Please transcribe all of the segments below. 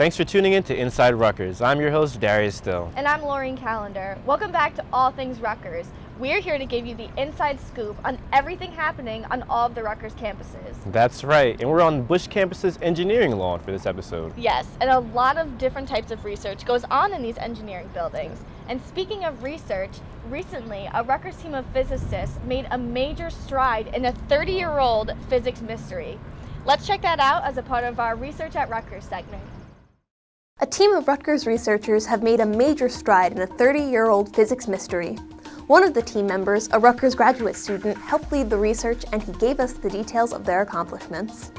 Thanks for tuning in to Inside Rutgers. I'm your host, Darius Still. And I'm Laureen Callender. Welcome back to All Things Rutgers. We're here to give you the inside scoop on everything happening on all of the Rutgers campuses. That's right, and we're on Bush campus's engineering lawn for this episode. Yes, and a lot of different types of research goes on in these engineering buildings. And speaking of research, recently a Rutgers team of physicists made a major stride in a 30-year-old physics mystery. Let's check that out as a part of our Research at Rutgers segment. A team of Rutgers researchers have made a major stride in a 30-year-old physics mystery. One of the team members, a Rutgers graduate student, helped lead the research, and he gave us the details of their accomplishments.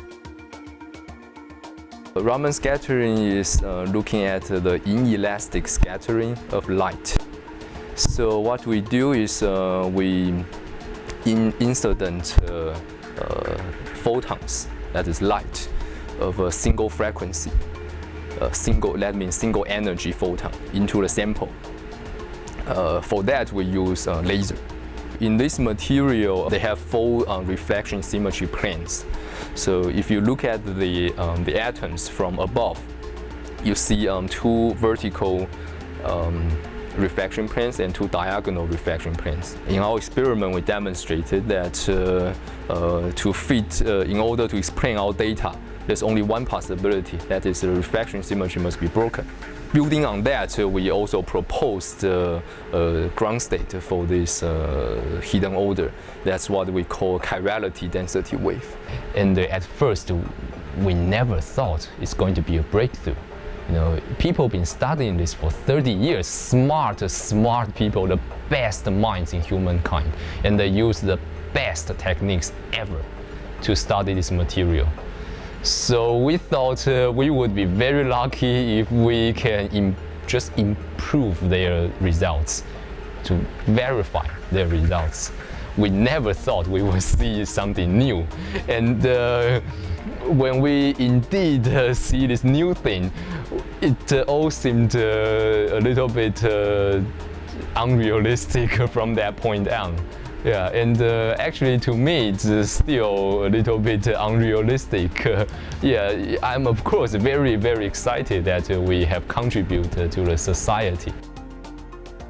Raman scattering is looking at the inelastic scattering of light. So what we do is we incident photons, that is light, of a single frequency. That means single energy photon into the sample. For that we use laser. In this material, they have four reflection symmetry planes. So if you look at the atoms from above, you see two vertical reflection planes and two diagonal reflection planes. In our experiment, we demonstrated that in order to explain our data, there's only one possibility, that is the reflection symmetry must be broken. Building on that, we also proposed a ground state for this hidden order. That's what we call chirality density wave. And at first, we never thought it's going to be a breakthrough. You know, people have been studying this for 30 years. Smart people, the best minds in humankind, and they use the best techniques ever to study this material. So we thought we would be very lucky if we can just improve their results, to verify their results. We never thought we would see something new. And when we indeed see this new thing, it all seemed a little bit unrealistic from that point on. Yeah, and actually to me it's still a little bit unrealistic. Yeah, I'm of course very excited that we have contributed to the society.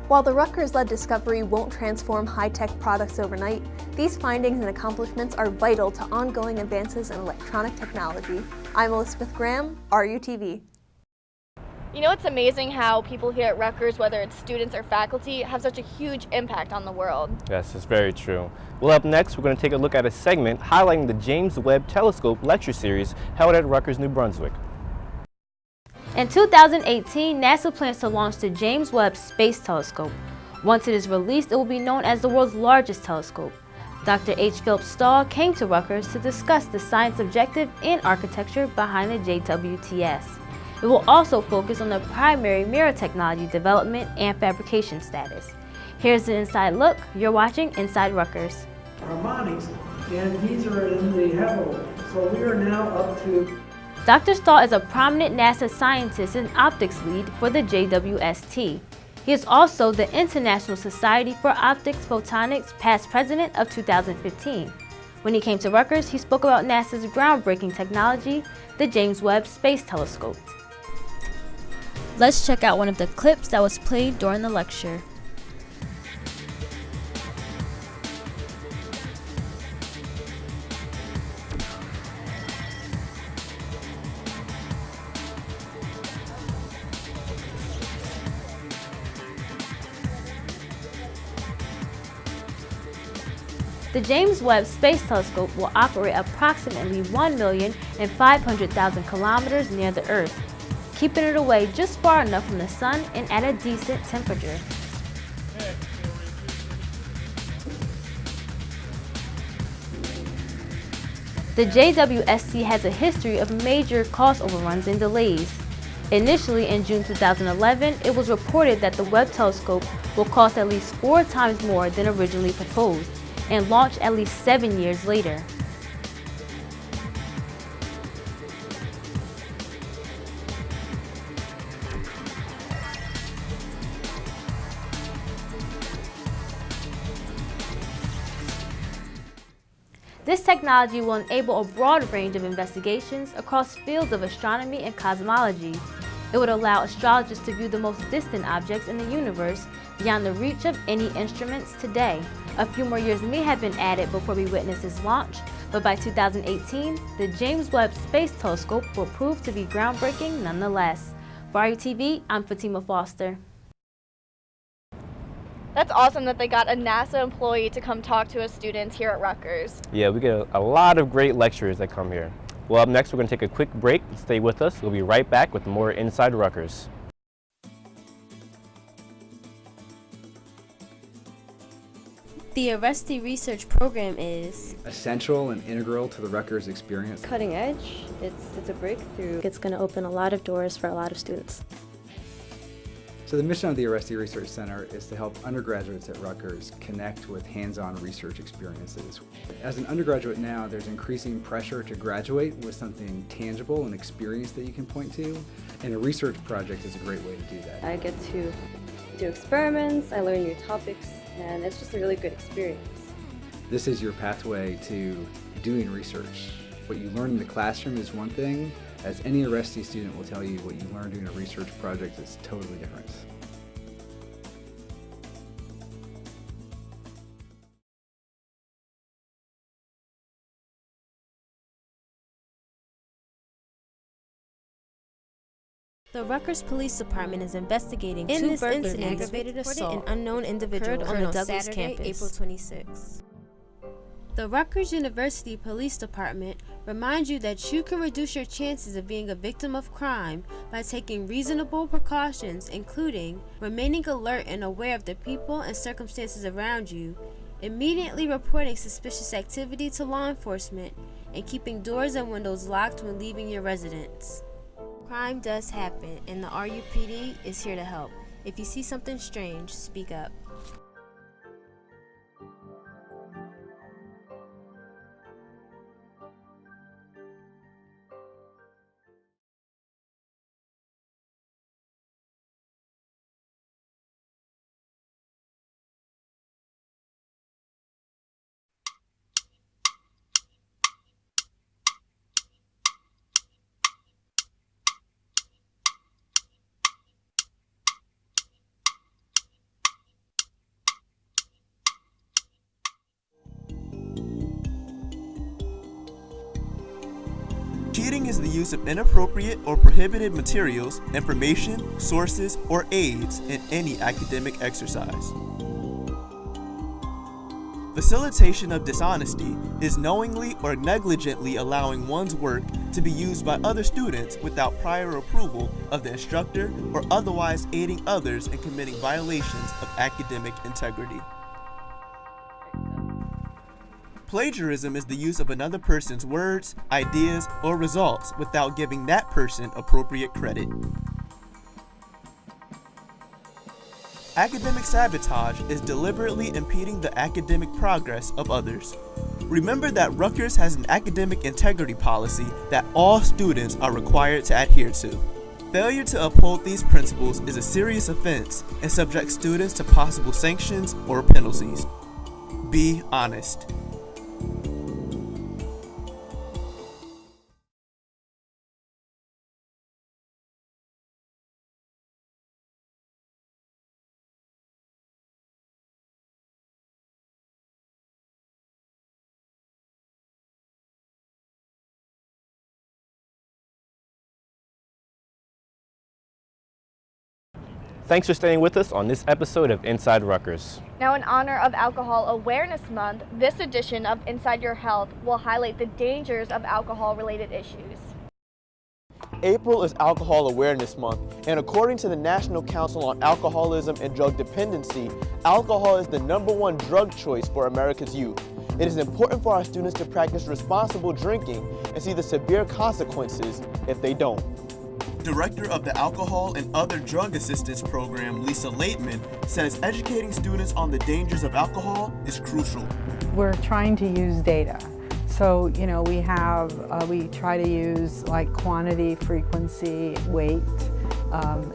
While the Rutgers-led discovery won't transform high-tech products overnight, these findings and accomplishments are vital to ongoing advances in electronic technology. I'm Elizabeth Graham, RUTV. You know, it's amazing how people here at Rutgers, whether it's students or faculty, have such a huge impact on the world. Yes, it's very true. Well, up next, we're going to take a look at a segment highlighting the James Webb Telescope lecture series held at Rutgers, New Brunswick. In 2018, NASA plans to launch the James Webb Space Telescope. Once it is released, it will be known as the world's largest telescope. Dr. H. Philip Stahl came to Rutgers to discuss the science objective and architecture behind the JWTS. It will also focus on the primary mirror technology development and fabrication status. Here's the inside look. You're watching Inside Rutgers. Harmonics, and these are in the heavily. So we are now up to... Dr. Stahl is a prominent NASA scientist and optics lead for the JWST. He is also the International Society for Optics Photonics past president of 2015. When he came to Rutgers, he spoke about NASA's groundbreaking technology, the James Webb Space Telescope. Let's check out one of the clips that was played during the lecture. The James Webb Space Telescope will operate approximately 1,500,000 kilometers near the Earth, keeping it away just far enough from the sun and at a decent temperature. The JWST has a history of major cost overruns and delays. Initially in June 2011, it was reported that the Webb telescope will cost at least 4 times more than originally proposed and launch at least 7 years later. This technology will enable a broad range of investigations across fields of astronomy and cosmology. It would allow astrologers to view the most distant objects in the universe beyond the reach of any instruments today. A few more years may have been added before we witness its launch, but by 2018, the James Webb Space Telescope will prove to be groundbreaking nonetheless. For RUTV, I'm Fatima Foster. That's awesome that they got a NASA employee to come talk to us students here at Rutgers. Yeah, we get a lot of great lecturers that come here. Well, up next, we're going to take a quick break. Stay with us. We'll be right back with more Inside Rutgers. The Arresti Research Program is essential and integral to the Rutgers experience. Cutting edge, it's a breakthrough. It's going to open a lot of doors for a lot of students. So the mission of the Arresti Research Center is to help undergraduates at Rutgers connect with hands-on research experiences. As an undergraduate now, there's increasing pressure to graduate with something tangible and experience that you can point to, and a research project is a great way to do that. I get to do experiments, I learn new topics, and it's just a really good experience. This is your pathway to doing research. What you learn in the classroom is one thing. As any Arresti student will tell you, what you learn doing a research project is totally different. The Rutgers Police Department is investigating two burglaries and aggravated assault an unknown individual on the Douglas campus. April 26. The Rutgers University Police Department reminds you that you can reduce your chances of being a victim of crime by taking reasonable precautions, including remaining alert and aware of the people and circumstances around you, immediately reporting suspicious activity to law enforcement, and keeping doors and windows locked when leaving your residence. Crime does happen, and the RUPD is here to help. If you see something strange, speak up. Cheating is the use of inappropriate or prohibited materials, information, sources, or aids in any academic exercise. Facilitation of dishonesty is knowingly or negligently allowing one's work to be used by other students without prior approval of the instructor or otherwise aiding others in committing violations of academic integrity. Plagiarism is the use of another person's words, ideas, or results without giving that person appropriate credit. Academic sabotage is deliberately impeding the academic progress of others. Remember that Rutgers has an academic integrity policy that all students are required to adhere to. Failure to uphold these principles is a serious offense and subjects students to possible sanctions or penalties. Be honest. Thanks for staying with us on this episode of Inside Rutgers. Now, in honor of Alcohol Awareness Month, this edition of Inside Your Health will highlight the dangers of alcohol-related issues. April is Alcohol Awareness Month, and according to the National Council on Alcoholism and Drug Dependency, alcohol is the #1 drug choice for America's youth. It is important for our students to practice responsible drinking and see the severe consequences if they don't. Director of the Alcohol and Other Drug Assistance Program, Lisa Laitman, says educating students on the dangers of alcohol is crucial. We're trying to use data. So, we try to use like quantity, frequency, weight,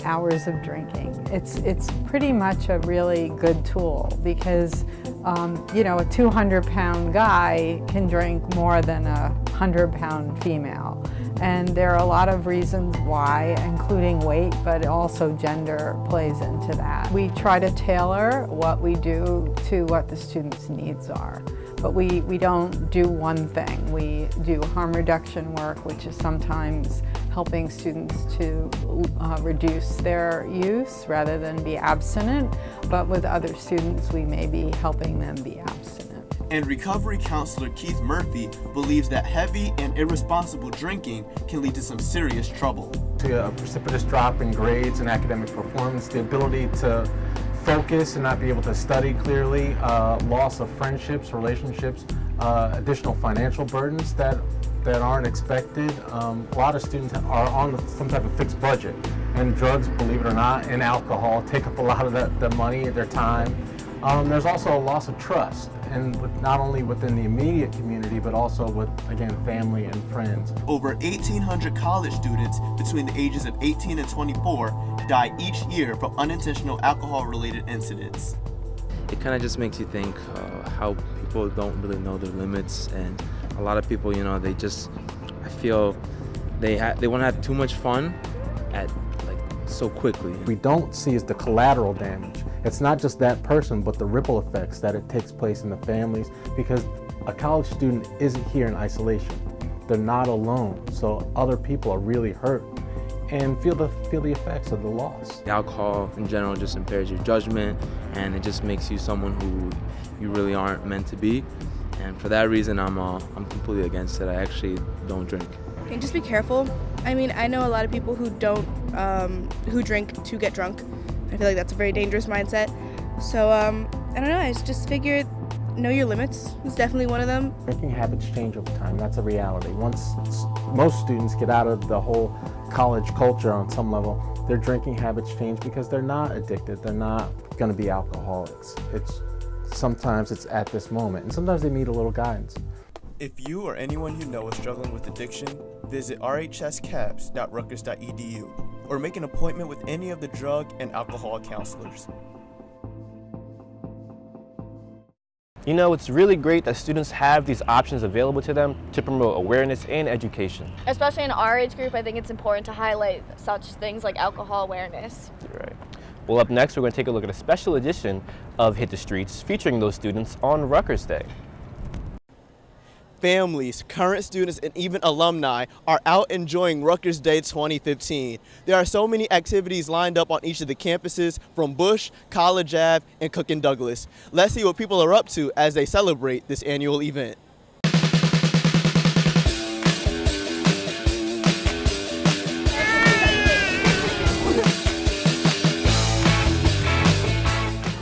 hours of drinking. It's pretty much a really good tool because, a 200-pound guy can drink more than a 100-pound female. And there are a lot of reasons why, including weight, but also gender plays into that. We try to tailor what we do to what the students' needs are. But we don't do one thing. We do harm reduction work, which is sometimes helping students to reduce their use rather than be abstinent. But with other students, we may be helping them be abstinent. And recovery counselor Keith Murphy believes that heavy and irresponsible drinking can lead to some serious trouble. To a precipitous drop in grades and academic performance, the ability to focus and not be able to study clearly, loss of friendships, relationships, additional financial burdens that aren't expected. A lot of students are on some type of fixed budget, and drugs, believe it or not, and alcohol take up a lot of the money, their time. There's also a loss of trust, and not only within the immediate community, but also with, again, family and friends. Over 1,800 college students between the ages of 18 and 24 die each year from unintentional alcohol-related incidents. It kind of just makes you think how people don't really know their limits, and a lot of people, you know, they just, I feel they want to have too much fun at so quickly. We don't see is the collateral damage. It's not just that person, but the ripple effects that it takes place in the families, because a college student isn't here in isolation. They're not alone, so other people are really hurt and feel the effects of the loss. Alcohol in general just impairs your judgment, and it just makes you someone who you really aren't meant to be. And for that reason, I'm completely against it. I actually don't drink. And just be careful. I mean, I know a lot of people who don't, who drink to get drunk. I feel like that's a very dangerous mindset. So, I don't know, I just figured know your limits is definitely one of them. Drinking habits change over time, that's a reality. Once most students get out of the whole college culture on some level, their drinking habits change because they're not addicted, they're not gonna be alcoholics. Sometimes it's at this moment, and sometimes they need a little guidance. If you or anyone you know is struggling with addiction, visit rhscaps.rutgers.edu or make an appointment with any of the drug and alcohol counselors. You know, it's really great that students have these options available to them to promote awareness and education. Especially in our age group, I think it's important to highlight such things like alcohol awareness. You're right. Well, up next, we're going to take a look at a special edition of Hit the Streets featuring those students on Rutgers Day. Families, current students, and even alumni are out enjoying Rutgers Day 2015. There are so many activities lined up on each of the campuses from Bush, College Ave, and Cook and Douglas. Let's see what people are up to as they celebrate this annual event.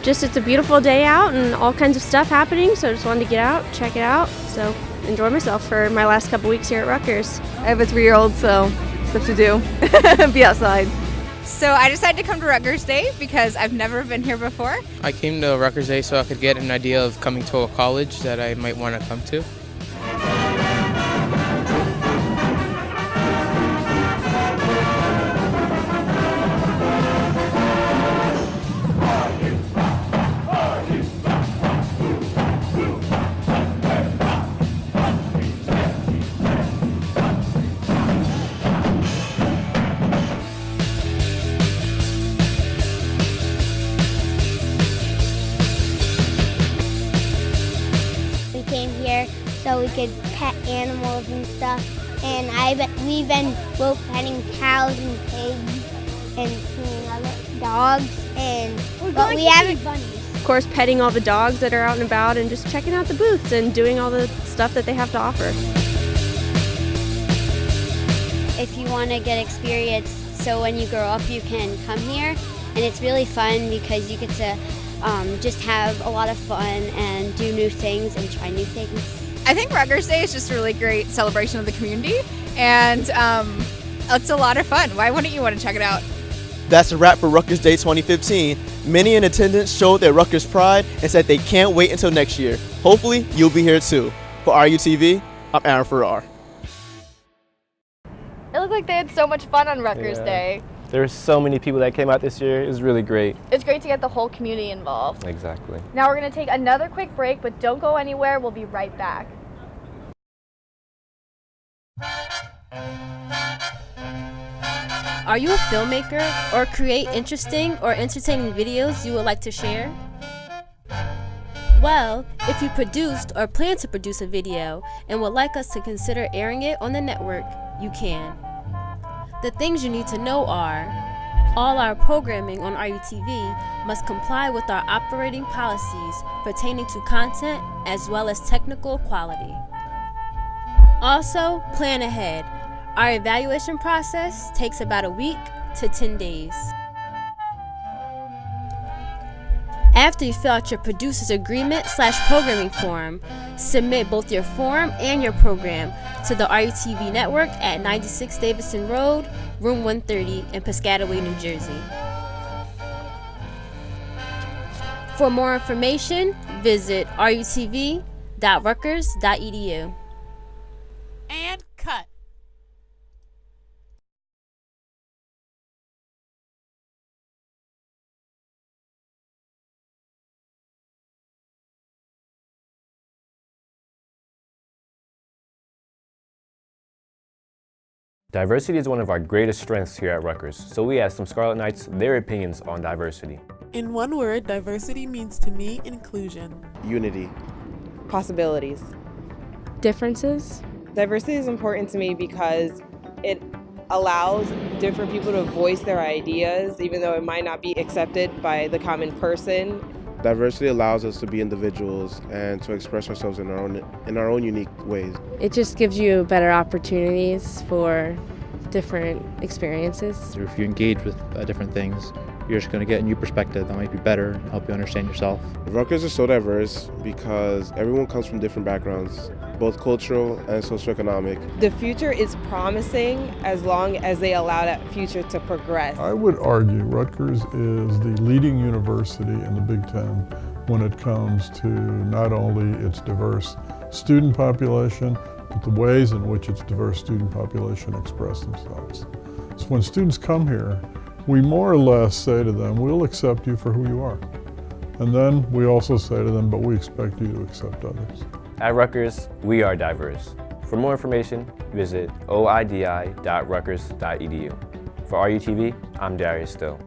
It's a beautiful day out and all kinds of stuff happening, so I just wanted to get out, check it out, so enjoy myself for my last couple weeks here at Rutgers. I have a 3-year-old, so stuff to do, be outside. So I decided to come to Rutgers Day because I've never been here before. I came to Rutgers Day so I could get an idea of coming to a college that I might want to come to. So we could pet animals and stuff, and we've been both petting cows and pigs and seeing other dogs, but we haven't. Of course, petting all the dogs that are out and about and just checking out the booths and doing all the stuff that they have to offer. If you want to get experience, so when you grow up you can come here, and it's really fun because you get to just have a lot of fun and do new things and try new things. I think Rutgers Day is just a really great celebration of the community, and it's a lot of fun. Why wouldn't you want to check it out? That's a wrap for Rutgers Day 2015. Many in attendance showed their Rutgers pride and said they can't wait until next year. Hopefully, you'll be here too. For RUTV, I'm Aaron Farrar. It looked like they had so much fun on Rutgers Day. There were so many people that came out this year. It was really great. It's great to get the whole community involved. Exactly. Now we're going to take another quick break, but don't go anywhere. We'll be right back. Are you a filmmaker or create interesting or entertaining videos you would like to share? Well, if you produced or plan to produce a video and would like us to consider airing it on the network, you can. The things you need to know are: all our programming on RUTV must comply with our operating policies pertaining to content as well as technical quality. Also, plan ahead. Our evaluation process takes about a week to 10 days. After you fill out your producer's agreement/programming form, submit both your form and your program to the RUTV network at 96 Davidson Road, room 130 in Piscataway, New Jersey. For more information, visit rutv.rutgers.edu. And cut. Diversity is one of our greatest strengths here at Rutgers, so we asked some Scarlet Knights their opinions on diversity. In one word, diversity means to me inclusion. Unity. Possibilities. Differences. Diversity is important to me because it allows different people to voice their ideas, even though it might not be accepted by the common person. Diversity allows us to be individuals and to express ourselves in our own unique ways. It just gives you better opportunities for different experiences. If you engage with different things, you're just going to get a new perspective that might be better and help you understand yourself. Rutgers is so diverse because everyone comes from different backgrounds, both cultural and socioeconomic. The future is promising as long as they allow that future to progress. I would argue Rutgers is the leading university in the Big Ten when it comes to not only its diverse student population, but the ways in which its diverse student population express themselves. So when students come here, we more or less say to them, we'll accept you for who you are. And then we also say to them, but we expect you to accept others. At Rutgers, we are diverse. For more information, visit oidi.rutgers.edu. For RUTV, I'm Darius Still.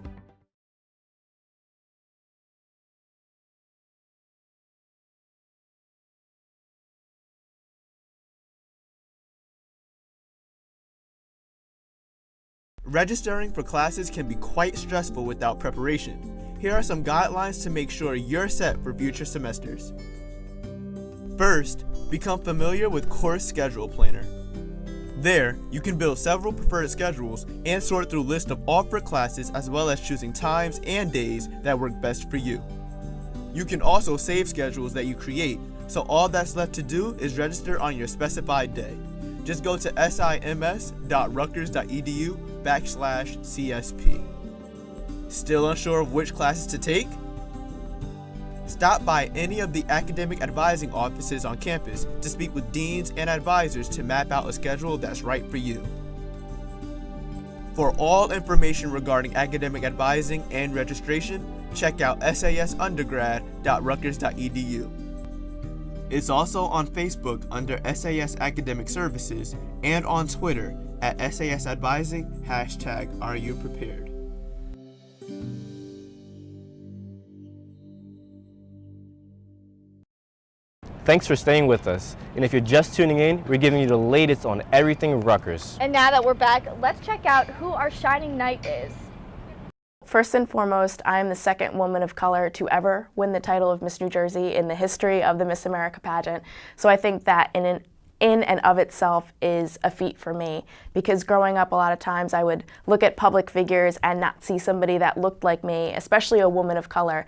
Registering for classes can be quite stressful without preparation. Here are some guidelines to make sure you're set for future semesters. First, become familiar with Course Schedule Planner. There, you can build several preferred schedules and sort through lists of offered classes as well as choosing times and days that work best for you. You can also save schedules that you create, so all that's left to do is register on your specified day. Just go to sims.rutgers.edu/CSP. Still unsure of which classes to take? Stop by any of the academic advising offices on campus to speak with deans and advisors to map out a schedule that's right for you. For all information regarding academic advising and registration, check out sasundergrad.rutgers.edu. It's also on Facebook under SAS Academic Services and on Twitter at SAS Advising, #RUPrepared. Thanks for staying with us. And if you're just tuning in, we're giving you the latest on everything Rutgers. And now that we're back, let's check out who our shining knight is. First and foremost, I am the second woman of color to ever win the title of Miss New Jersey in the history of the Miss America pageant. So I think that in and of itself is a feat for me, because growing up a lot of times I would look at public figures and not see somebody that looked like me, especially a woman of color.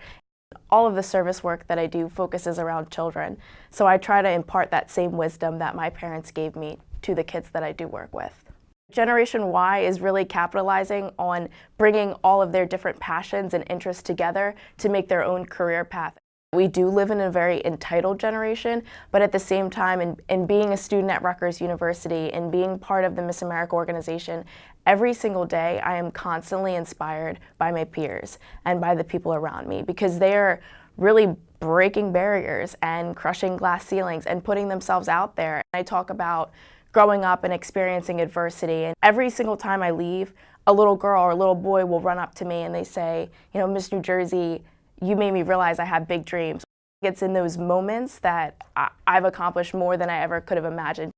All of the service work that I do focuses around children, so I try to impart that same wisdom that my parents gave me to the kids that I do work with. Generation Y is really capitalizing on bringing all of their different passions and interests together to make their own career path. We do live in a very entitled generation, but at the same time, in being a student at Rutgers University and being part of the Miss America organization, every single day I am constantly inspired by my peers and by the people around me, because they are really breaking barriers and crushing glass ceilings and putting themselves out there. I talk about growing up and experiencing adversity, and every single time I leave, a little girl or a little boy will run up to me and they say, you know, Miss New Jersey, you made me realize I have big dreams. It's in those moments that I've accomplished more than I ever could have imagined.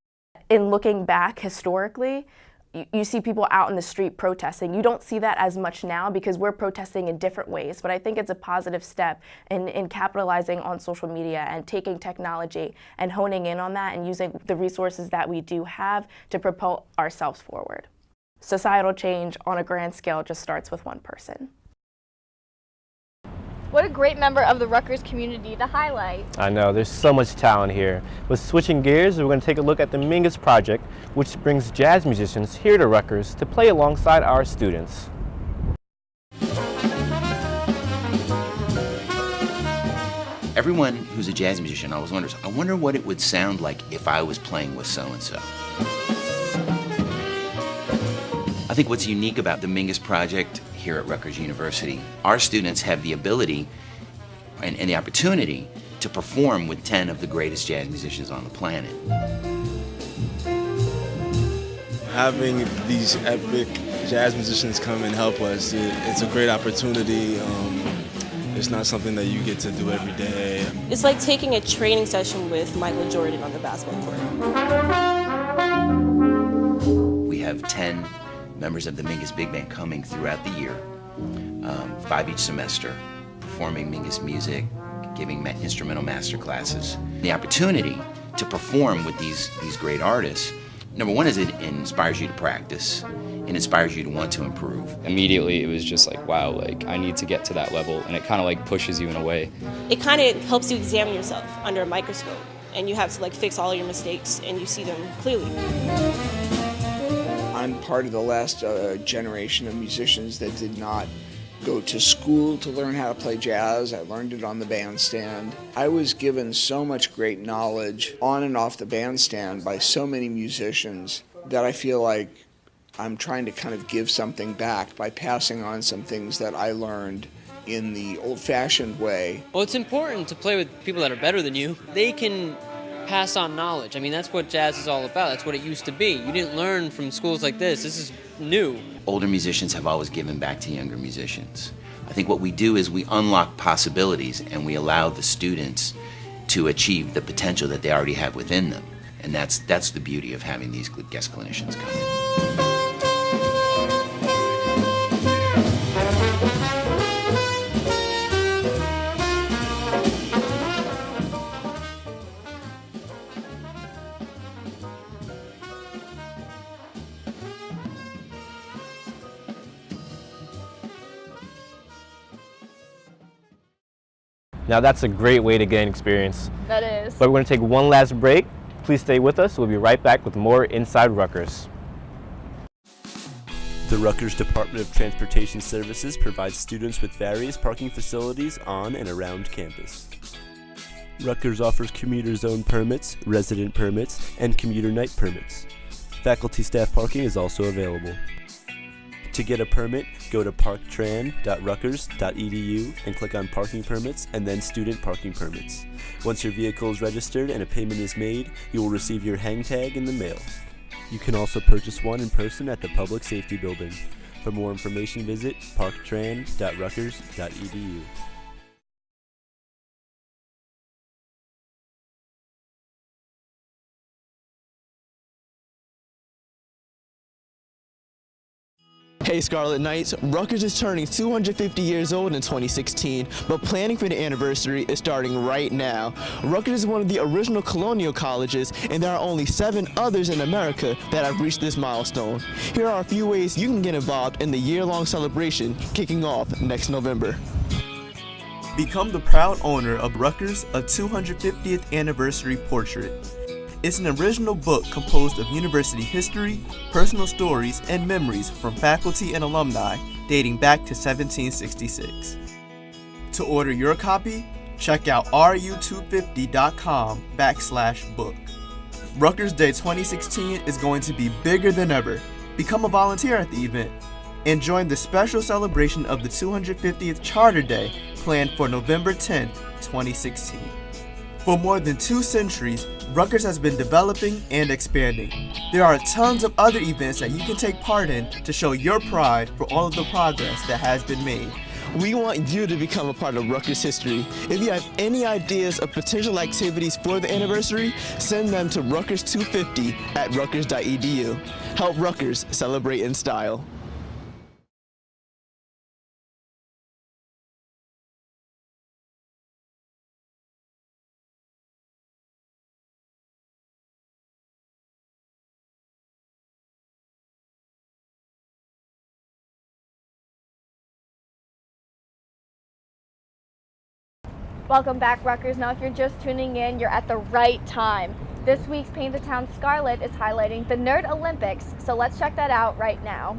In looking back historically, you see people out in the street protesting. You don't see that as much now because we're protesting in different ways, but I think it's a positive step in capitalizing on social media and taking technology and honing in on that and using the resources that we do have to propel ourselves forward. Societal change on a grand scale just starts with one person. What a great member of the Rutgers community to highlight. I know, there's so much talent here. But switching gears, we're going to take a look at the Mingus Project, which brings jazz musicians here to Rutgers to play alongside our students. Everyone who's a jazz musician always wonders, I wonder what it would sound like if I was playing with so-and-so. I think what's unique about the Mingus Project here at Rutgers University, our students have the ability and the opportunity to perform with 10 of the greatest jazz musicians on the planet. Having these epic jazz musicians come and help us, it's a great opportunity. It's not something that you get to do every day. It's like taking a training session with Michael Jordan on the basketball court. We have 10 members of the Mingus Big Band coming throughout the year, 5 each semester, performing Mingus music, giving instrumental master classes. The opportunity to perform with these great artists, number one is it inspires you to practice, it inspires you to want to improve. Immediately it was just like, wow, like I need to get to that level, and it kind of like pushes you in a way. It kind of helps you examine yourself under a microscope, and you have to like fix all your mistakes and you see them clearly. I'm part of the last generation of musicians that did not go to school to learn how to play jazz. I learned it on the bandstand. I was given so much great knowledge on and off the bandstand by so many musicians that I feel like I'm trying to kind of give something back by passing on some things that I learned in the old-fashioned way. Well, it's important to play with people that are better than you. They can pass on knowledge. I mean, that's what jazz is all about. That's what it used to be. You didn't learn from schools like this. This is new. Older musicians have always given back to younger musicians. I think what we do is we unlock possibilities and we allow the students to achieve the potential that they already have within them. And that's the beauty of having these guest clinicians come in. Now that's a great way to gain experience. That is. But we're going to take one last break. Please stay with us. We'll be right back with more Inside Rutgers. The Rutgers Department of Transportation Services provides students with various parking facilities on and around campus. Rutgers offers commuter zone permits, resident permits, and commuter night permits. Faculty staff parking is also available. To get a permit, go to parktran.rutgers.edu and click on Parking Permits and then Student Parking Permits. Once your vehicle is registered and a payment is made, you will receive your hang tag in the mail. You can also purchase one in person at the Public Safety Building. For more information, visit parktran.rutgers.edu. Hey Scarlet Knights, Rutgers is turning 250 years old in 2016, but planning for the anniversary is starting right now. Rutgers is one of the original colonial colleges, and there are only 7 others in America that have reached this milestone. Here are a few ways you can get involved in the year-long celebration kicking off next November. Become the proud owner of Rutgers, a 250th anniversary portrait. It's an original book composed of university history, personal stories, and memories from faculty and alumni dating back to 1766. To order your copy, check out ru250.com/book. Rutgers Day 2016 is going to be bigger than ever. Become a volunteer at the event and join the special celebration of the 250th Charter Day planned for November 10, 2016. For more than 2 centuries, Rutgers has been developing and expanding. There are tons of other events that you can take part in to show your pride for all of the progress that has been made. We want you to become a part of Rutgers history. If you have any ideas of potential activities for the anniversary, send them to Rutgers250@rutgers.edu. Help Rutgers celebrate in style. Welcome back, Rutgers. Now, if you're just tuning in, you're at the right time. This week's Paint the Town Scarlet is highlighting the Nerd Olympics, so let's check that out right now.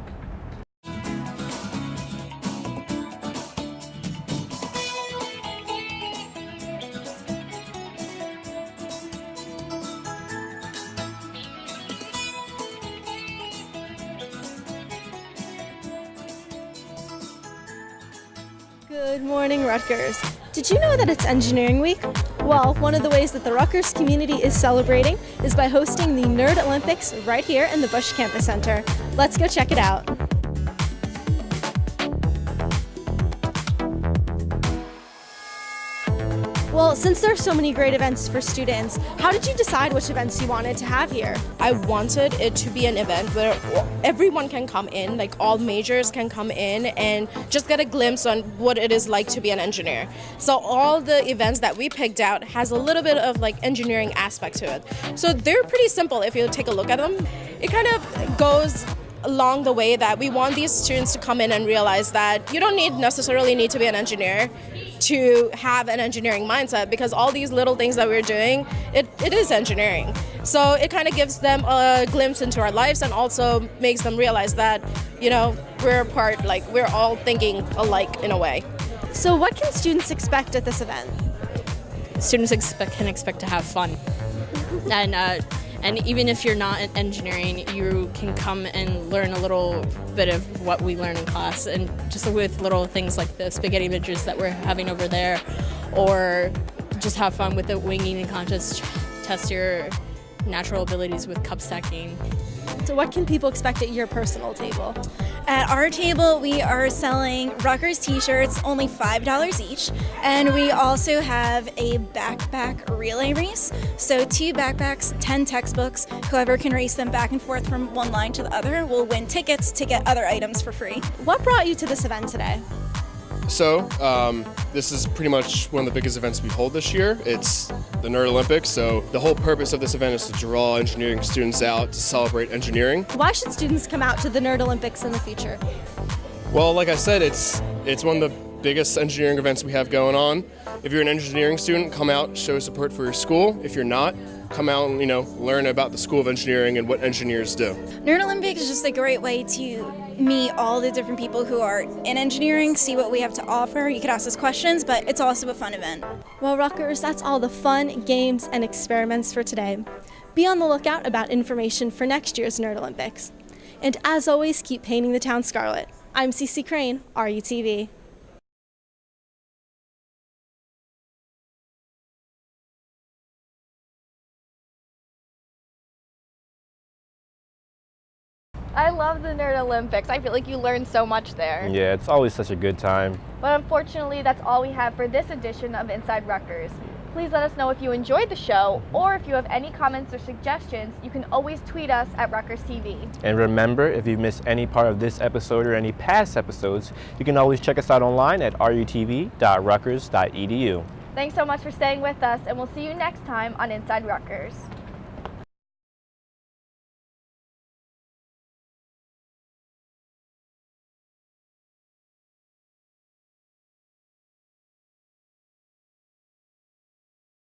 Good morning, Rutgers. Did you know that it's Engineering Week? Well, one of the ways that the Rutgers community is celebrating is by hosting the Nerd Olympics right here in the Bush Campus Center. Let's go check it out. Well, since there are so many great events for students, how did you decide which events you wanted to have here? I wanted it to be an event where everyone can come in, like all majors can come in and just get a glimpse on what it is like to be an engineer. So all the events that we picked out has a little bit of like engineering aspect to it. So they're pretty simple if you take a look at them. It kind of goes along the way that we want these students to come in and realize that you don't necessarily need to be an engineer to have an engineering mindset, because all these little things that we're doing, it is engineering. So it kind of gives them a glimpse into our lives and also makes them realize that, you know, we're we're all thinking alike in a way. So what can students expect at this event? Students can expect to have fun. And even if you're not in engineering, you can come and learn a little bit of what we learn in class, and just with little things like the spaghetti images that we're having over there, or just have fun with the winging and contest, test your natural abilities with cup stacking. So what can people expect at your personal table? At our table, we are selling Rutgers t-shirts, only $5 each, and we also have a backpack relay race. So 2 backpacks, 10 textbooks. Whoever can race them back and forth from one line to the other will win tickets to get other items for free. What brought you to this event today? So, this is pretty much one of the biggest events we hold this year. It's the Nerd Olympics, so the whole purpose of this event is to draw engineering students out to celebrate engineering. Why should students come out to the Nerd Olympics in the future? Well, like I said, it's one of the biggest engineering events we have going on. If you're an engineering student, come out, show support for your school. If you're not, come out and, learn about the School of Engineering and what engineers do. Nerd Olympics is just a great way to meet all the different people who are in engineering, see what we have to offer. You can ask us questions, but it's also a fun event. Well, Rutgers, that's all the fun, games, and experiments for today. Be on the lookout about information for next year's Nerd Olympics. And as always, keep painting the town scarlet. I'm Cece Crane, RUTV. I love the Nerd Olympics. I feel like you learn so much there. Yeah, it's always such a good time. But unfortunately, that's all we have for this edition of Inside Rutgers. Please let us know if you enjoyed the show, or if you have any comments or suggestions, you can always tweet us at Rutgers TV. And remember, if you missed any part of this episode or any past episodes, you can always check us out online at rutv.rutgers.edu. Thanks so much for staying with us, and we'll see you next time on Inside Rutgers.